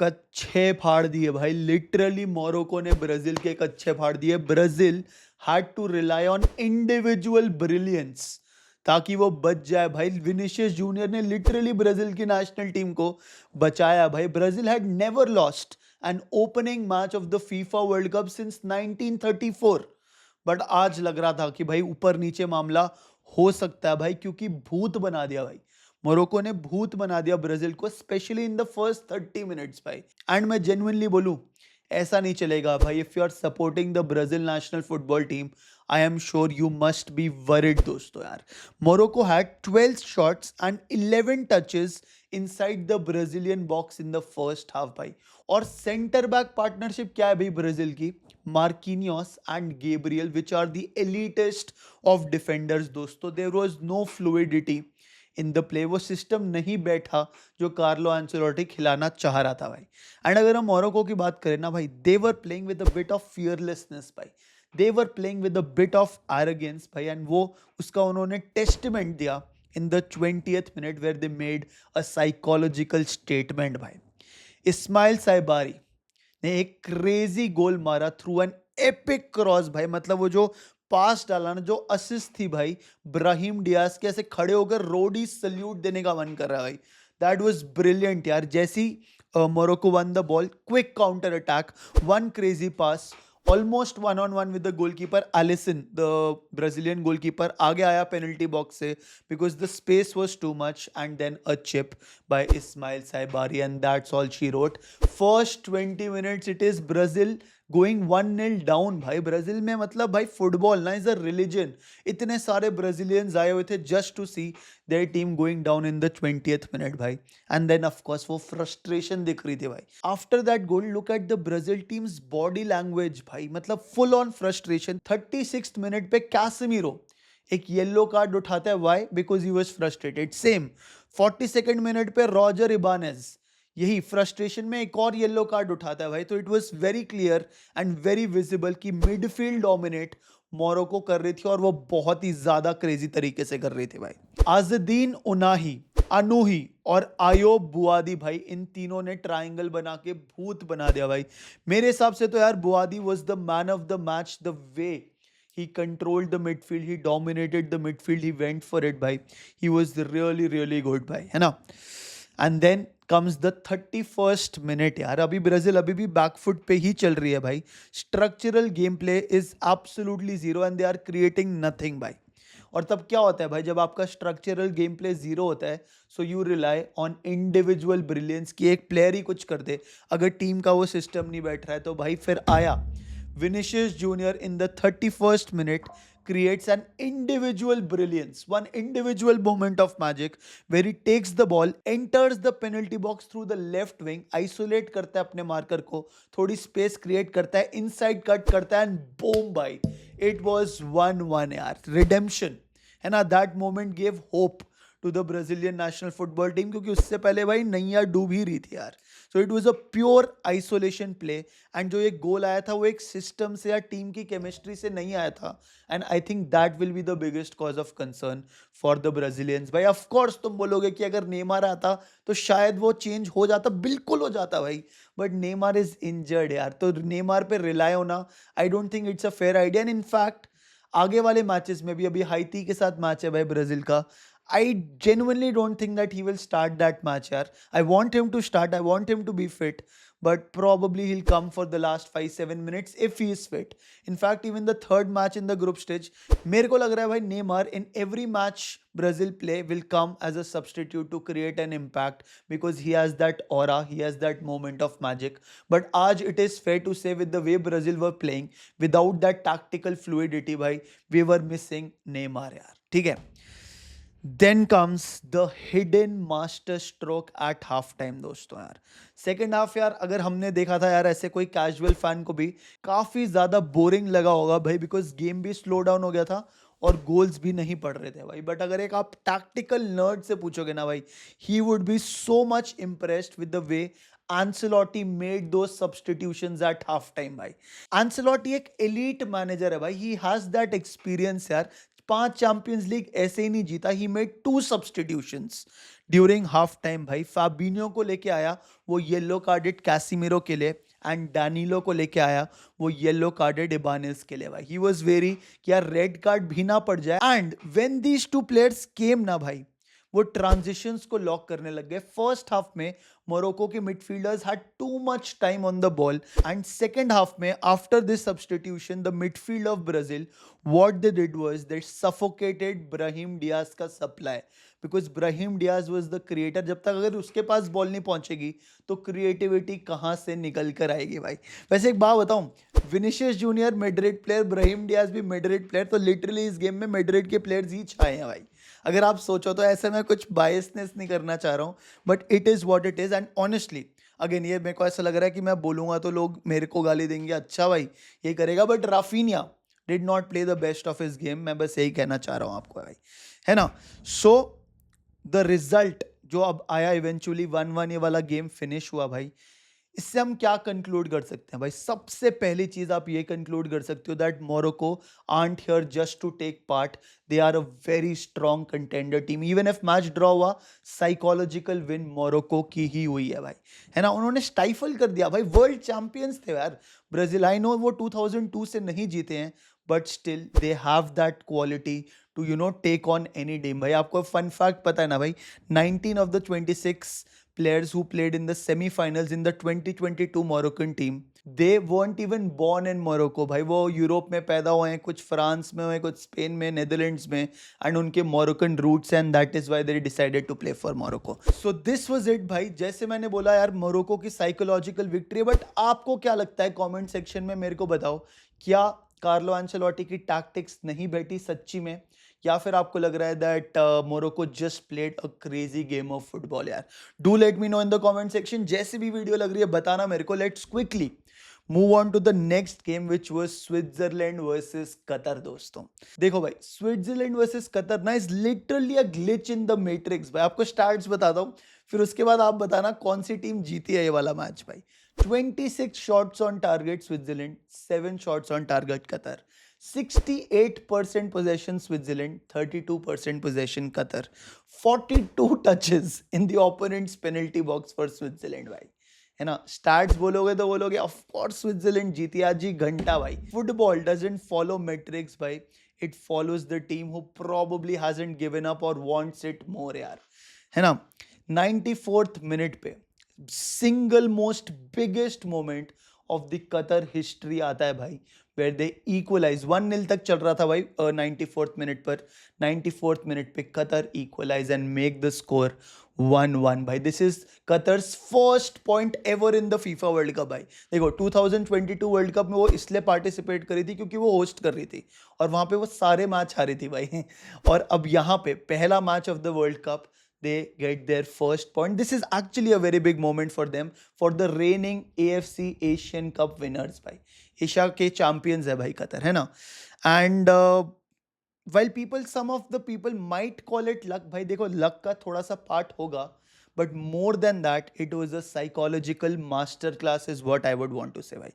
कच्छे फाड़ दिए भाई, लिटरली मोरक्को ने ब्राजील के कच्छे फाड़ दिए। Brazil had to rely on individual brilliance ताकि वो बच जाए भाई। विनिशियस जूनियर ने लिटरली ब्राजील की नेशनल टीम को बचाया भाई। Brazil had never lost an opening match of the FIFA World Cup since 1934। But आज लग रहा था कि भाई ऊपर नीचे मामला हो सकता है भाई, क्योंकि भूत बना दिया भाई। मोरक्को ने भूत बना दिया ब्राजील को, specially in the first 30 minutes भाई। एंड मैं जेन्युइनली बोलूं, ऐसा नहीं चलेगा भाई। If you are supporting the Brazil national football team, I am sure you must be worried दोस्तों यार। Morocco had 12 shots and 11 touches inside the Brazilian box in the first half भाई। और सेंटर बैक पार्टनरशिप क्या है भाई Brazil की? Marquinhos and Gabriel, which are the elitest of defenders दोस्तों। There was no fluidity in the play. वो system नहीं बैठा जो कार्लो एंचेलोटी खिलाना चाह रहा था भाई। एंड अगर हम मोरक्को की बात करें ना भाई, they were playing with a bit of fearlessness भाई। They were playing with a bit of arrogance भाई। एंड वो उसका उन्होंने टेस्टमेंट दिया in the 20th minute where they made a psychological statement भाई। इस्माइल साइबारी ने एक क्रेजी गोल मारा थ्रू एन एपिक क्रॉस भाई। मतलब वो जो पास डाला ना, जो असिस्ट थी भाई, ब्राहिम डियाज के ऐसे खड़े होकर रोडी सल्यूट देने का मन कर रहा है भाई। दैट वाज ब्रिलियंट यार। जैसी Morocco won the ball, quick counter attack, one crazy pass, almost one on one with the goalkeeper Alisson, the Brazilian goalkeeper आगे आया पेनल्टी बॉक्स से because the space was too much, and then a chip by Ismail Saibari, and that's all she wrote. First 20 minutes it is Brazil going 1-0 down भाई। Brazil में मतलब भाई football ना is a religion. इतने सारे Brazilians आए हुए थे just to see their team going down in the 20th minute भाई। एंड देन ऑफ कोर्स वो फ्रस्ट्रेशन दिख रही थी भाई। After that goal, look at the Brazil team's body language भाई, मतलब full on frustration. 36th minute पे Casemiro एक येलो कार्ड उठाता है, why? Because he was frustrated. Same 42nd minute पे रॉजर इबानेज यही फ्रस्ट्रेशन में एक और येलो कार्ड उठाता है भाई। तो it was very clear and very visible कि मिडफील्ड डोमिनेट मोरक्को कर रही थी, और वो बहुत ही ज्यादा क्रेजी तरीके से कर रही थी भाई। आजदीन उनाही, अनूही और आयोब बुआदी भाई, इन तीनों ने ट्रायंगल बना के भूत बना दिया भाई। मेरे हिसाब से तो यार Bouaddi was the man of the match. The way he controlled the midfield, he dominated the midfield, he went for it bhai. He was really good bhai, है ना? And then comes the 31st minute यार। अभी Brazil अभी भी back foot पे ही चल रही है भाई। Structural game play is absolutely zero and they are creating nothing भाई। और तब क्या होता है भाई, जब आपका स्ट्रक्चरल गेम प्ले जीरो होता है, so you rely on individual brilliance की एक प्लेयर ही कुछ कर दे। अगर टीम का वो सिस्टम नहीं बैठ रहा है तो भाई फिर आया Vinicius Junior in the 31st minute creates an individual brilliance, one individual moment of magic where he takes the ball, enters the penalty box through the left wing, isolate करता है अपने मार्कर को, थोड़ी स्पेस क्रिएट करता है, inside cut करता है, and boom भाई, it was 1-1 यार, redemption है ना। That moment gave hope to the Brazilian national football team, क्योंकि उससे पहले भाई नैया डूब ही रही थी यार। So it was a pure isolation play, and जो एक गोल आया था वो एक सिस्टम से या टीम की केमिस्ट्री से नहीं आया था। And I think that will be the biggest cause of concern for the Brazilians भाई। ऑफ कोर्स तुम बोलोगे कि अगर नेमार आता तो शायद वो चेंज हो जाता, बिल्कुल हो जाता भाई, बट नेमार इज इंजर्ड यार। तो नेमार पे रिलाई होना, I don't think it's a fair idea. And in fact आगे वाले मैचेस में भी, अभी हाइती के साथ मैच है भाई ब्राजील का, I genuinely don't think that he will start that match यार. I want him to start, I want him to be fit, but probably he'll come for the last 5-7 minutes if he is fit. In fact, even the third match in the group stage, मेरे को लग रहा है भाई Neymar in every match Brazil play will come as a substitute to create an impact because he has that aura, he has that moment of magic. But आज it is fair to say with the way Brazil were playing, without that tactical fluidity भाई, we were missing Neymar यार, ठीक है। Then comes the hidden master stroke at half time दोस्तों यार। Second half यार अगर हमने देखा था यार, ऐसे कोई कैजुअल फैन को भी काफी ज्यादा बोरिंग लगा होगा भाई, बिकॉज गेम भी स्लो डाउन हो गया था और गोल्स भी नहीं पड़ रहे थे भाई। बट अगर एक आप टैक्टिकल नर्ड से पूछोगे ना भाई, he would be so much impressed with the way Ancelotti made those substitutions at half time भाई। Ancelotti एक elite मैनेजर है भाई, he has that experience यार। 5 चैंपियंस लीग ऐसे ही नहीं जीता. He made 2 substitutions during half time भाई. फाबिनियो को लेके आया, वो येलो कार्डेड कैसिमिरो के लिए, एंड डैनिलो को लेके आया, वो येलो कार्डेड इबानेस के लिए भाई. ही वाज वेरी कि यार रेड कार्ड भी ना पड़ जाए. And when these two players came ना भाई, वो ट्रांजिशंस को लॉक करने लग गए. फर्स्ट हाफ में मोरक्को के midfielders had too much time on the ball, and second half में after this substitution the midfield of Brazil what they did was they suffocated Brahim Diaz का supply, because Brahim Diaz was the creator. जब तक अगर उसके पास ball नहीं पहुंचेगी तो creativity कहां से निकल कर आएगी भाई. वैसे एक बात बताऊं, Vinicius Junior Madrid player, Brahim Diaz भी मैड्रिड प्लेयर, तो लिटरली इस गेम में मैड्रिड के प्लेयर्स ही छाए हैं भाई. अगर आप सोचो तो ऐसे मैं कुछ बायसनेस नहीं करना चाह रहा हूँ, but it is what it is. And honestly again ये मेरे को ऐसा लग रहा है कि मैं बोलूंगा तो लोग मेरे को गाली देंगे, अच्छा भाई ये करेगा, but Raphinha did not play the best of his game. मैं बस यही कहना चाह रहा हूँ आपको भाई, है ना. सो द रिजल्ट जो अब आया इवेंचुअली 1-1 ये वाला गेम फिनिश हुआ भाई. इससे हम क्या कंक्लूड कर सकते हैं भाई. सबसे पहली चीज आप ये कंक्लूड कर सकते हो that Morocco aren't here just to take part. They are a very strong contender team. Even if match draw हुआ, साइकोलॉजिकल विन मोरक्को की ही हुई है भाई, है ना. उन्होंने स्टाइफल कर दिया भाई. वर्ल्ड चैंपियंस थे यार ब्राजील. आई नो वो 2002 से नहीं जीते हैं, but still they have that quality to take on any team भाई. आपको फन फैक्ट पता है ना भाई, 19 ऑफ द 26 players who played in the semi-finals in the 2022 Moroccan team, they weren't even born in Morocco भाई. वो यूरोप में पैदा हुए हैं, कुछ फ्रांस में हुए, कुछ स्पेन में, नेदरलैंड्स में, एंड उनके Moroccan roots, and that is why they decided to play for Morocco. So this was it भाई. जैसे मैंने बोला यार, मोरक्को की साइकोलॉजिकल विक्ट्री. बट आपको क्या लगता है कमेंट सेक्शन में मेरे को बताओ, क्या कार्लो एंचेलोटी की टैक्टिक्स नहीं बैठी सच्ची में, या फिर आपको लग रहा है that Morocco just played a crazy game of football. यार do let me know in the comment section. जैसे भी वीडियो लग रही है बताना मेरे को. Let's quickly move on to the next game which was Switzerland versus Qatar. दोस्तों देखो भाई, स्विट्जरलैंड वर्सेस कतर ना is literally a glitch in the matrix भाई. आपको स्टार्ट्स बताता हूं, फिर उसके बाद आप बताना कौन सी टीम जीती है ये वाला मैच भाई. 26 shots on target Switzerland, 7 shots on target Qatar. 68% possession Switzerland, 32% possession Qatar. 42 touches in the opponent's penalty box for Switzerland भाई, है ना. स्टैट्स बोलोगे तो बोलोगे ऑफ कोर्स स्विट्जरलैंड जीती आज ही घंटा भाई. फुटबॉल डजंट फॉलो मैट्रिक्स भाई, it follows the team who probably hasn't given up और वांट्स इट मोर यार, है ना. 94th मिनट पे single most biggest moment of the Qatar history आता है भाई, where they equalize. 1-0 तक चल रहा था भाई 94th मिनट पर. 94th मिनट पे Qatar equalize and make the score 1-1 भाई. This is Qatar's first point ever in the FIFA World Cup भाई. देखो 2022 वर्ल्ड कप में वो इसलिए पार्टिसिपेट करी थी क्योंकि वो होस्ट कर रही थी, और वहां पे वो सारे मैच हारी थी भाई. और अब यहाँ पे पहला match of the world cup, they get their first point. This is actually a very big moment for them, for the reigning AFC Asian Cup winners भाई. एशिया के चैंपियंस है भाई कतर, है ना. And while people, some of the people might call it luck भाई, देखो luck का थोड़ा सा पार्ट होगा, but more than that it was a psychological master class is what I would want to say भाई.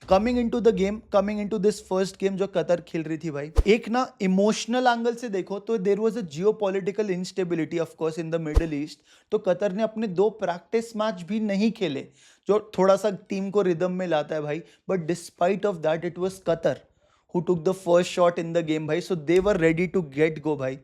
coming into this first game जो Qatar खेल रही थी भाई, एक ना इमोशनल एंगल से देखो तो there was a geopolitical instability of course in the Middle East. तो कतर ने अपने 2 प्रैक्टिस मैच भी नहीं खेले, जो थोड़ा सा टीम को रिदम में लाता है भाई. But despite of that it was Qatar who took the first shot in the game भाई. So they were ready to get go भाई.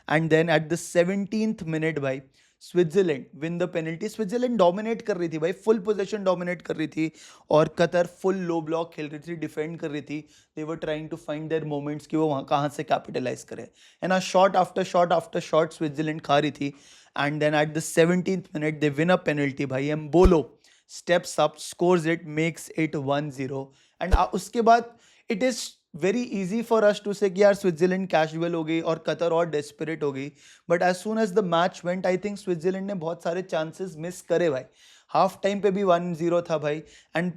And then at the 17th minute भाई, Switzerland win the penalty. Switzerland dominate कर रही थी भाई, full position dominate कर रही थी, और कतर फुल लो ब्लॉक खेल रही थी, डिफेंड कर रही थी. They were trying to find their moments कि वो वहाँ कहाँ से कैपिटलाइज करे, है ना. Shot after shot after shot Switzerland खा रही थी. And then at the 17th minute they win a penalty भाई. Embolo steps up, scores it, makes it 1-0. And उसके बाद it is very easy for us to say कि यार Switzerland casual हो गई और कतर और डेस्परेट हो गई. But as soon as the match went, I think Switzerland ने बहुत सारे चांसेस मिस करे भाई. हाफ टाइम पे भी 1-0 था भाई. एंड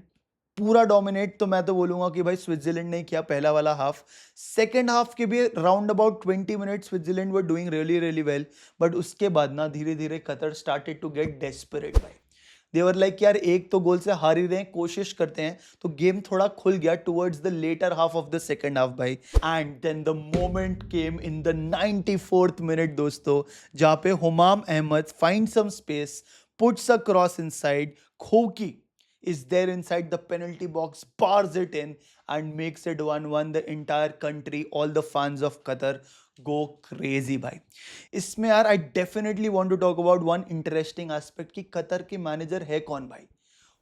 पूरा डोमिनेट तो मैं तो बोलूंगा कि भाई स्विट्जरलैंड ने किया पहला वाला हाफ. सेकेंड हाफ के भी round about 20 minutes Switzerland were doing really really well. But उसके बाद ना धीरे धीरे Qatar started to get desperate भाई. दे वर लाइक यार एक तो गोल से हार ही रहे हैं, कोशिश करते हैं, तो गेम थोड़ा खुल गया towards the latter half of the second half भाई। And then the moment came in the 94th minute दोस्तों, जहां पे Humam Ahmed find some space, puts a cross inside. Khoki is there inside the penalty box, bars it in, and makes it 1-1. The entire country, all the fans of Qatar go crazy भाई। इसमें यार I definitely want to talk about one interesting aspect कि Qatar के manager है कौन भाई।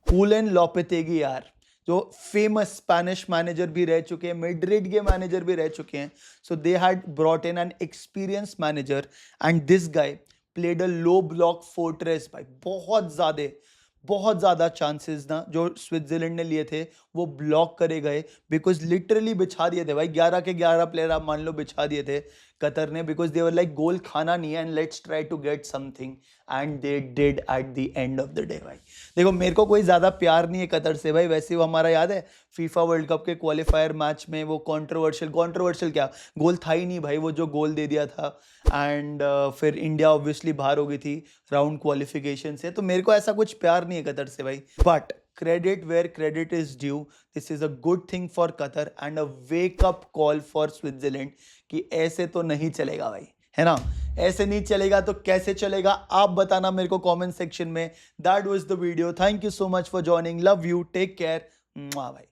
हुलेन लोपेतेगी यार, जो फेमस स्पेनिश मैनेजर भी रह चुके हैं, मैड्रिड के मैनेजर भी रह चुके हैं। So they had brought in an experience manager and this guy played a low block fortress भाई। बहुत ज़्यादा चांसेस ना जो स्विट्जरलैंड ने लिए थे वो ब्लॉक करे गए, बिकॉज लिटरली बिछा दिए थे भाई, 11 के 11 प्लेयर आप मान लो बिछा दिए थे कतर ने, बिकॉज दे वर लाइक गोल खाना नहीं है and let's try to get something, and they did at the end of the day भाई। देखो मेरे को कोई ज़्यादा प्यार नहीं है कतर से भाई, वैसे वो हमारा याद है फीफा वर्ल्ड कप के क्वालिफायर मैच में वो कंट्रोवर्शियल क्या गोल था ही नहीं भाई, वो जो गोल दे दिया था, एंड फिर इंडिया ऑब्वियसली बाहर हो गई थी राउंड क्वालिफिकेशन से। तो मेरे को ऐसा कुछ प्यार नहीं है कतर से भाई, but credit where credit is due. This is a good thing for Qatar and a wake up call for Switzerland कि ऐसे तो नहीं चलेगा भाई, है ना। ऐसे नहीं चलेगा तो कैसे चलेगा आप बताना मेरे को कमेंट सेक्शन में। That was the video. Thank you so much for joining. Love you. Take care. भाई।